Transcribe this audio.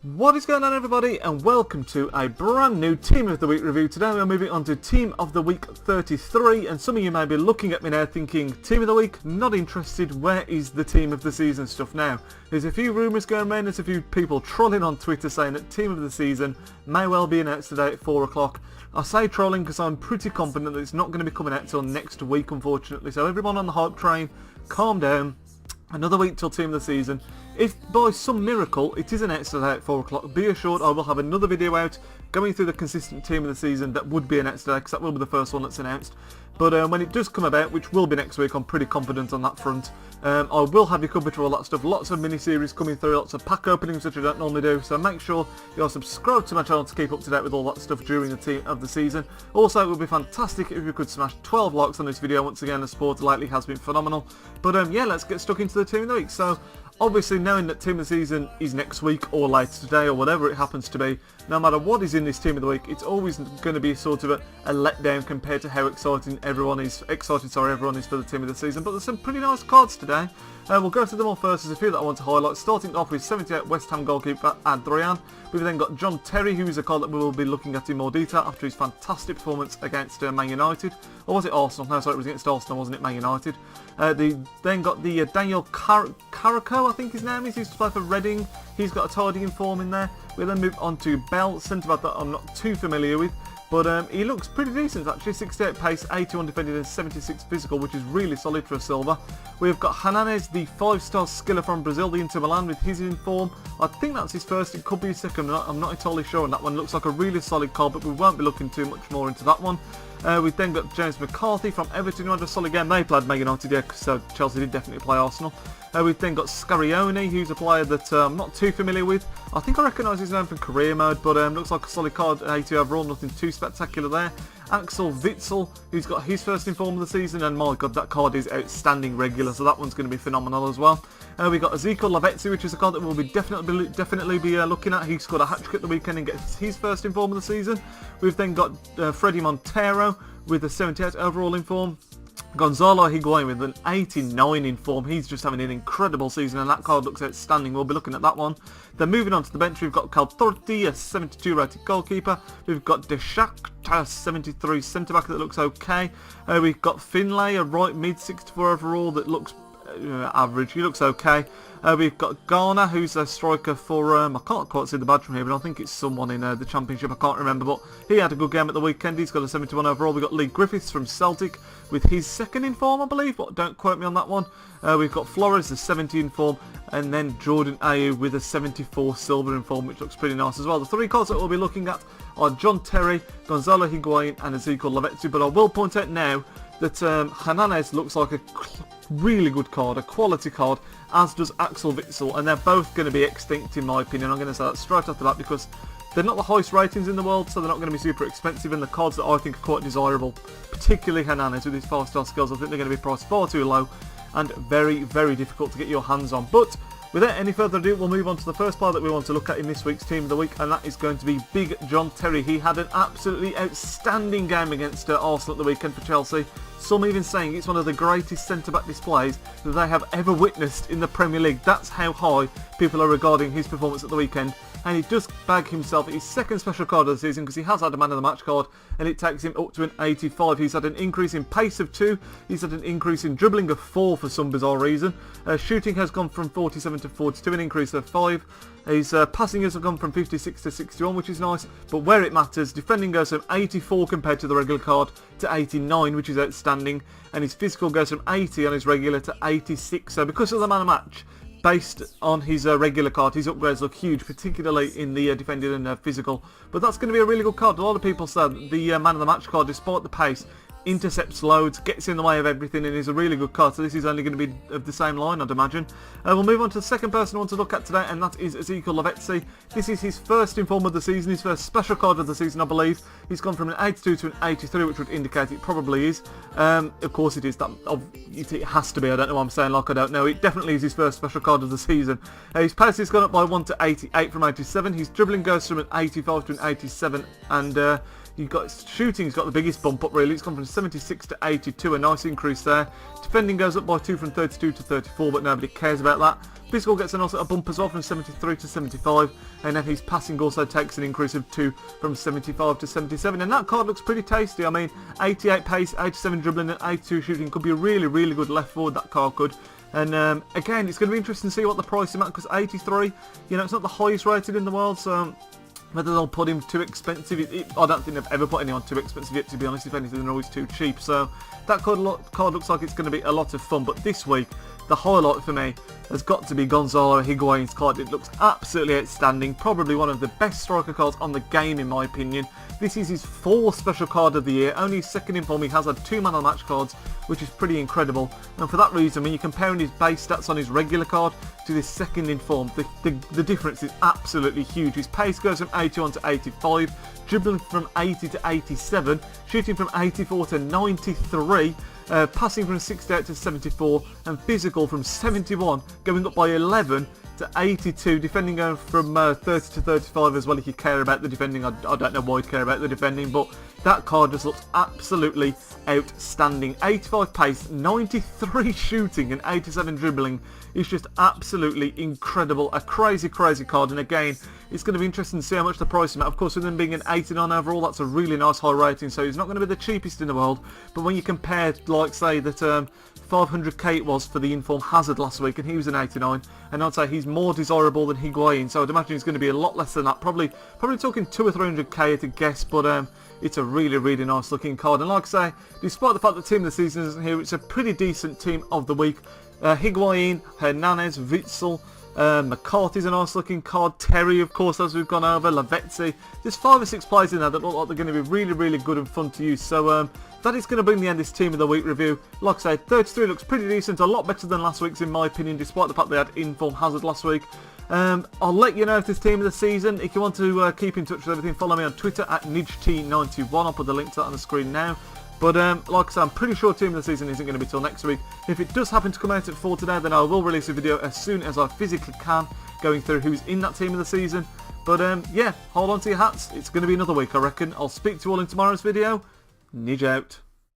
What is going on, everybody, and welcome to a brand new Team of the Week review. Today we are moving on to Team of the Week 33, and some of you may be looking at me now thinking, Team of the Week, not interested, where is the Team of the Season stuff now? There's a few rumours going around, there's a few people trolling on Twitter saying that Team of the Season may well be announced today at 4 o'clock. I say trolling because I'm pretty confident that it's not going to be coming out till next week, unfortunately, so everyone on the hype train, calm down. Another week till Team of the Season. If by some miracle it is announced today at 4 o'clock, be assured I will have another video out going through the consistent Team of the Season that would be announced today, because that will be the first one that's announced. But when it does come about, which will be next week, I'm pretty confident on that front. I will have you covered for all that stuff. Lots of mini-series coming through, lots of pack openings which I don't normally do, so make sure you're subscribed to my channel to keep up to date with all that stuff during the Team of the Season. Also, it would be fantastic if you could smash 12 likes on this video. Once again, the support lately has been phenomenal. But yeah, let's get stuck into the Team of the Week. So, obviously, knowing that Team of the Season is next week or later today or whatever it happens to be, no matter what is in this Team of the Week, it's always going to be sort of a letdown compared to how excited everyone is for the Team of the Season. But there's some pretty nice cards today. We'll go through them all first. There's a few that I want to highlight. Starting off with 78 West Ham goalkeeper Adrian. We've then got John Terry, who is a card that we will be looking at in more detail after his fantastic performance against Man United. Or was it Arsenal? No, sorry, it was against Arsenal, wasn't it? Man United. Then got the Daniel Caraco, I think his name is. He used to play for Reading. He's got a tidying form in there. We'll then move on to Bell, centre-back that I'm not too familiar with. But he looks pretty decent actually, 68 pace, 81 defended and 76 physical, which is really solid for a silver. We've got Hernandez, the 5-star skiller from Brazil, the Inter Milan, with his in form. I think that's his first, it could be his second, I'm not entirely sure on that one. Looks like a really solid card, but we won't be looking too much more into that one. We've then got James McCarthy from Everton, who had a solid game. They played Man United, yeah, so Chelsea did definitely play Arsenal. We've then got Scarione, who's a player that I'm not too familiar with. I think I recognise his name from career mode, but looks like a solid card, 80 overall, nothing too spectacular there. Axel Witsel, who's got his first in form of the season, and my god, that card is outstanding regular, so that one's going to be phenomenal as well. We've got Ezekiel Lavezzi, which is a card that we'll be definitely be looking at. He scored a hat-trick at the weekend and gets his first in form of the season. We've then got Freddie Montero with a 78 overall in form. Gonzalo Higuain with an 89 in form. He's just having an incredible season, and that card looks outstanding. We'll be looking at that one. Then moving on to the bench, we've got Caltorti, a 72 rated goalkeeper. We've got Deshak, 73 centre-back that looks okay. We've got Finlay, a right mid, 64 overall that looks average. He looks okay. We've got Garner, who's a striker for, I can't quite see the badge from here, but I think it's someone in the Championship, I can't remember, but he had a good game at the weekend. He's got a 71 overall. We've got Lee Griffiths from Celtic with his second in form, I believe, but don't quote me on that one. We've got Flores, the 70 in form, and then Jordan Ayew with a 74 silver in form, which looks pretty nice as well. The three cards that we'll be looking at are John Terry, Gonzalo Higuain, and Ezekiel Lavezzi, but I will point out now that Hernandez looks like a really good card, a quality card, as does Axel Witsel, and they're both going to be extinct in my opinion. I'm going to say that straight after that because they're not the highest ratings in the world, so they're not going to be super expensive, and the cards that I think are quite desirable, particularly Hernandez with his 5-star skills, I think they're going to be priced far too low and very, very difficult to get your hands on. But without any further ado, we'll move on to the first player that we want to look at in this week's Team of the Week, and that is going to be Big John Terry. He had an absolutely outstanding game against Arsenal at the weekend for Chelsea. Some even saying it's one of the greatest centre-back displays that they have ever witnessed in the Premier League. That's how high people are regarding his performance at the weekend. And he does bag himself his second special card of the season, because he has had a man of the match card, and it takes him up to an 85. He's had an increase in pace of 2, he's had an increase in dribbling of 4 for some bizarre reason. Shooting has gone from 47 to 42, an increase of 5. His passing has gone from 56 to 61, which is nice, but where it matters, defending goes from 84 compared to the regular card to 89, which is outstanding, and his physical goes from 80 on his regular to 86. So because of the man of match, based on his regular card, his upgrades look huge, particularly in the defending and physical. But that's going to be a really good card. A lot of people said the man of the match card, despite the pace, intercepts loads, gets in the way of everything, and is a really good card. So this is only going to be of the same line, I'd imagine. We'll move on to the second person I want to look at today, and that is Ezekiel Lavezzi. This is his first in form of the season, his first special card of the season, I believe. He's gone from an 82 to an 83, which would indicate it probably is. Of course it is. It has to be. I don't know what I'm saying like I don't know. It definitely is his first special card of the season. His pace has gone up by 1 to 88 from 87. His dribbling goes from an 85 to an 87, and you've got shooting's got the biggest bump up really. It's gone from 76 to 82, a nice increase there. Defending goes up by 2 from 32 to 34, but nobody cares about that. Physical gets a bump as well from 73 to 75, and then his passing also takes an increase of 2 from 75 to 77, and that card looks pretty tasty. I mean, 88 pace, 87 dribbling and 82 shooting could be a really, really good left forward, that card could. And again, it's going to be interesting to see what the price is at, because 83, you know, it's not the highest rated in the world, so whether they'll put him too expensive, I don't think they've ever put anyone too expensive yet, to be honest. If anything, they're always too cheap. So that card looks like it's going to be a lot of fun. But this week, the highlight for me has got to be Gonzalo Higuain's card. It looks absolutely outstanding. Probably one of the best striker cards on the game, in my opinion. This is his 4th special card of the year. Only his 2nd in form. He has had 2 man of the match cards, which is pretty incredible. And for that reason, when you're comparing his base stats on his regular card to this 2nd in form, the difference is absolutely huge. His pace goes from 81 to 85, dribbling from 80 to 87, shooting from 84 to 93, passing from 68 to 74, and physical from 71 going up by 11 to 82, defending going from 30 to 35 as well. If you care about the defending, I don't know why you'd care about the defending, but that card just looks absolutely outstanding. 85 pace, 93 shooting and 87 dribbling is just absolutely incredible. A crazy, crazy card, and again, it's going to be interesting to see how much the price is at. Of course, with him being an 89 overall, that's a really nice high rating, so he's not going to be the cheapest in the world, but when you compare, like, say, that 500k it was for the inform Hazard last week, and he was an 89, and I'd say he's more desirable than Higuain, so I'd imagine he's going to be a lot less than that, probably talking 200 or 300k at a guess, but it's a really, really nice looking card. And like I say, despite the fact that team of the season isn't here, it's a pretty decent team of the week. Higuain, Hernandez, Witsel, McCarthy's a nice looking card, Terry of course, as we've gone over, Lavezzi. There's 5 or 6 players in there that look like they're going to be really, really good and fun to use. So that is going to bring the end of this team of the week review. Like I say, 33 looks pretty decent, a lot better than last week's in my opinion, despite the fact they had inform Hazard last week. I'll let you know if this team of the season. If you want to keep in touch with everything, follow me on Twitter at NidgeT91. I'll put the link to that on the screen now. But like I said, I'm pretty sure team of the season isn't going to be till next week. If it does happen to come out at 4 today, then I will release a video as soon as I physically can, going through who's in that team of the season. But yeah, hold on to your hats. It's going to be another week, I reckon. I'll speak to you all in tomorrow's video. Nidge out.